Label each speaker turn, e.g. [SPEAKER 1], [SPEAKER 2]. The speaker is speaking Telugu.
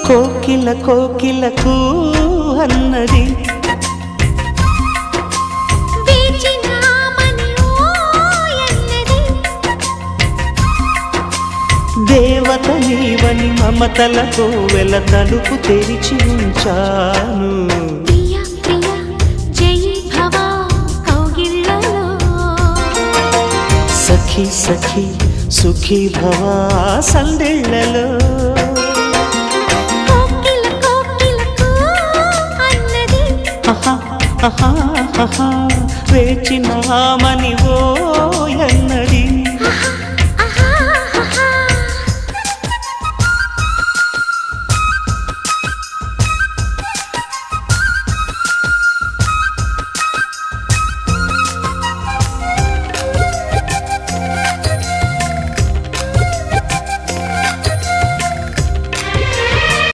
[SPEAKER 1] కోకిల కోకిలకు అన్నది దేవత నీవని మమతలతో వెల తలుపు తెరిచి ఉంచాను. సఖీ సఖీ సుఖీ భవా సందెళ్ళలో వేచినామని ఓ